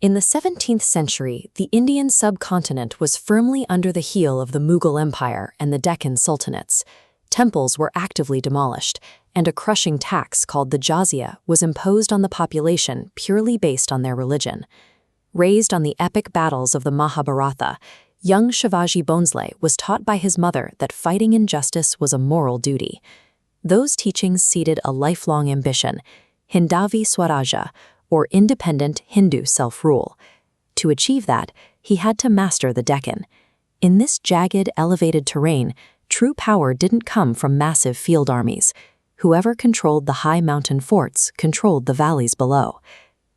In the 17th century, the Indian subcontinent was firmly under the heel of the Mughal Empire and the Deccan sultanates. Temples were actively demolished, and a crushing tax called the jizya was imposed on the population purely based on their religion. Raised on the epic battles of the Mahabharata, young Shivaji Bhonsle was taught by his mother that fighting injustice was a moral duty. Those teachings seeded a lifelong ambition, Hindavi Swarajya, or independent Hindu self-rule. To achieve that, he had to master the Deccan. In this jagged, elevated terrain, true power didn't come from massive field armies. Whoever controlled the high mountain forts controlled the valleys below.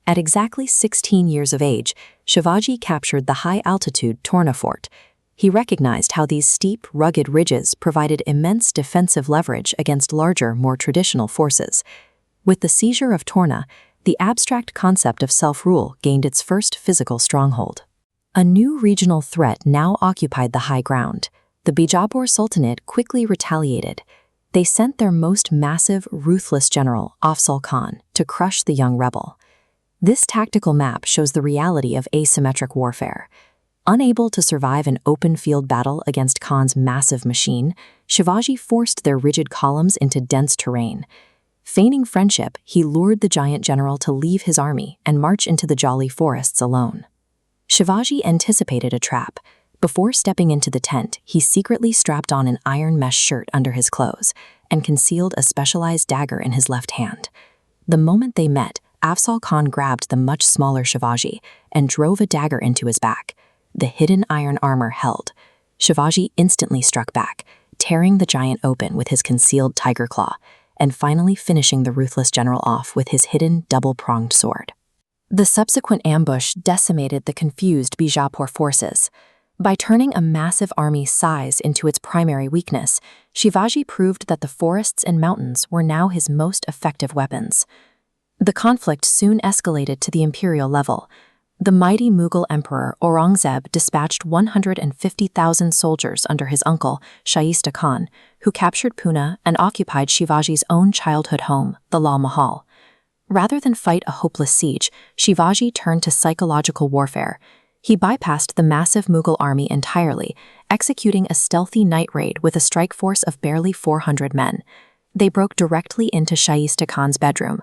At exactly 16 years of age, Shivaji captured the high-altitude Torna fort. He recognized how these steep, rugged ridges provided immense defensive leverage against larger, more traditional forces. With the seizure of Torna, the abstract concept of self-rule gained its first physical stronghold. A new regional threat now occupied the high ground. The Bijapur Sultanate quickly retaliated. They sent their most massive, ruthless general, Afzal Khan, to crush the young rebel. This tactical map shows the reality of asymmetric warfare. Unable to survive an open-field battle against Khan's massive machine, Shivaji forced their rigid columns into dense terrain. Feigning friendship, he lured the giant general to leave his army and march into the jolly forests alone. Shivaji anticipated a trap. Before stepping into the tent, he secretly strapped on an iron mesh shirt under his clothes and concealed a specialized dagger in his left hand. The moment they met, Afzal Khan grabbed the much smaller Shivaji and drove a dagger into his back. The hidden iron armor held. Shivaji instantly struck back, tearing the giant open with his concealed tiger claw, and finally finishing the ruthless general off with his hidden double-pronged sword. The subsequent ambush decimated the confused Bijapur forces. By turning a massive army's size into its primary weakness, Shivaji proved that the forests and mountains were now his most effective weapons. The conflict soon escalated to the imperial level. The mighty Mughal Emperor Aurangzeb dispatched 150,000 soldiers under his uncle, Shaista Khan, who captured Pune and occupied Shivaji's own childhood home, the Lal Mahal. Rather than fight a hopeless siege, Shivaji turned to psychological warfare. He bypassed the massive Mughal army entirely, executing a stealthy night raid with a strike force of barely 400 men. They broke directly into Shaista Khan's bedroom.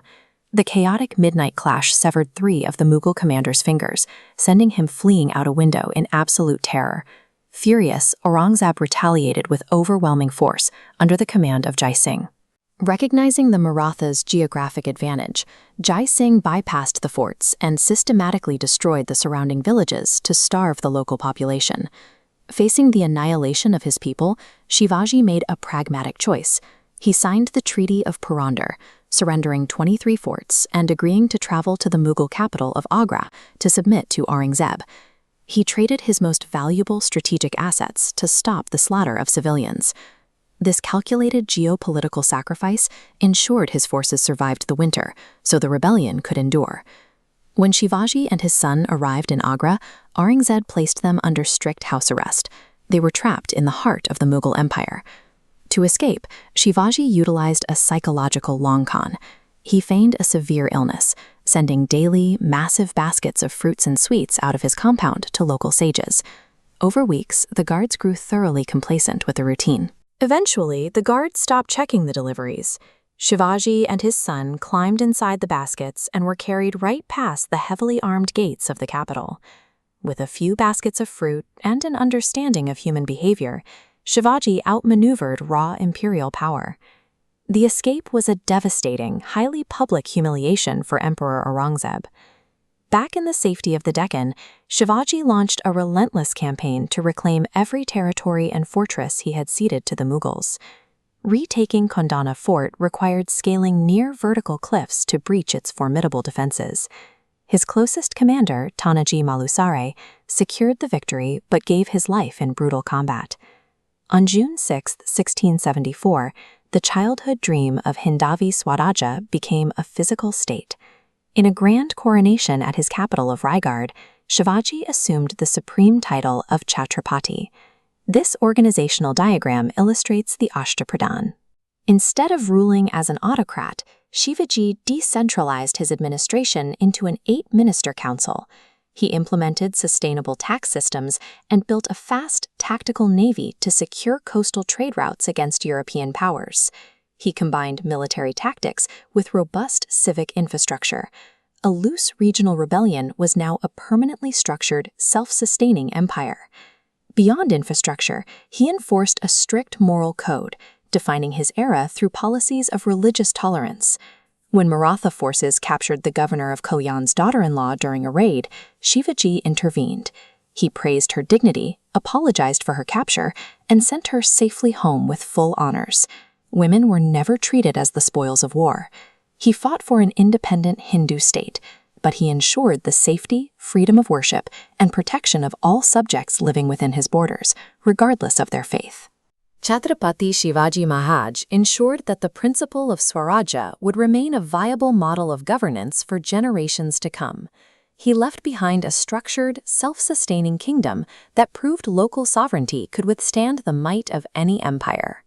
The chaotic midnight clash severed 3 of the Mughal commander's fingers, sending him fleeing out a window in absolute terror. Furious, Aurangzeb retaliated with overwhelming force under the command of Jai Singh. Recognizing the Marathas' geographic advantage, Jai Singh bypassed the forts and systematically destroyed the surrounding villages to starve the local population. Facing the annihilation of his people, Shivaji made a pragmatic choice. He signed the Treaty of Purandar, surrendering 23 forts and agreeing to travel to the Mughal capital of Agra to submit to Aurangzeb. He traded his most valuable strategic assets to stop the slaughter of civilians. This calculated geopolitical sacrifice ensured his forces survived the winter, so the rebellion could endure. When Shivaji and his son arrived in Agra, Aurangzeb placed them under strict house arrest. They were trapped in the heart of the Mughal Empire. To escape, Shivaji utilized a psychological long con. He feigned a severe illness, sending daily, massive baskets of fruits and sweets out of his compound to local sages. Over weeks, the guards grew thoroughly complacent with the routine. Eventually, the guards stopped checking the deliveries. Shivaji and his son climbed inside the baskets and were carried right past the heavily armed gates of the capital. With a few baskets of fruit and an understanding of human behavior, Shivaji outmaneuvered raw imperial power. The escape was a devastating, highly public humiliation for Emperor Aurangzeb. Back in the safety of the Deccan, Shivaji launched a relentless campaign to reclaim every territory and fortress he had ceded to the Mughals. Retaking Kondana Fort required scaling near vertical cliffs to breach its formidable defenses. His closest commander, Tanaji Malusare, secured the victory but gave his life in brutal combat. On June 6, 1674, the childhood dream of Hindavi Swarajya became a physical state. In a grand coronation at his capital of Raigad, Shivaji assumed the supreme title of Chhatrapati. This organizational diagram illustrates the Ashtapradhan. Instead of ruling as an autocrat, Shivaji decentralized his administration into an 8-minister council. He implemented sustainable tax systems and built a fast, tactical navy to secure coastal trade routes against European powers. He combined military tactics with robust civic infrastructure. A loose regional rebellion was now a permanently structured, self-sustaining empire. Beyond infrastructure, he enforced a strict moral code, defining his era through policies of religious tolerance. When Maratha forces captured the governor of Kalyan's daughter-in-law during a raid, Shivaji intervened. He praised her dignity, apologized for her capture, and sent her safely home with full honors. Women were never treated as the spoils of war. He fought for an independent Hindu state, but he ensured the safety, freedom of worship, and protection of all subjects living within his borders, regardless of their faith. Chhatrapati Shivaji Maharaj ensured that the principle of Swarajya would remain a viable model of governance for generations to come. He left behind a structured, self-sustaining kingdom that proved local sovereignty could withstand the might of any empire.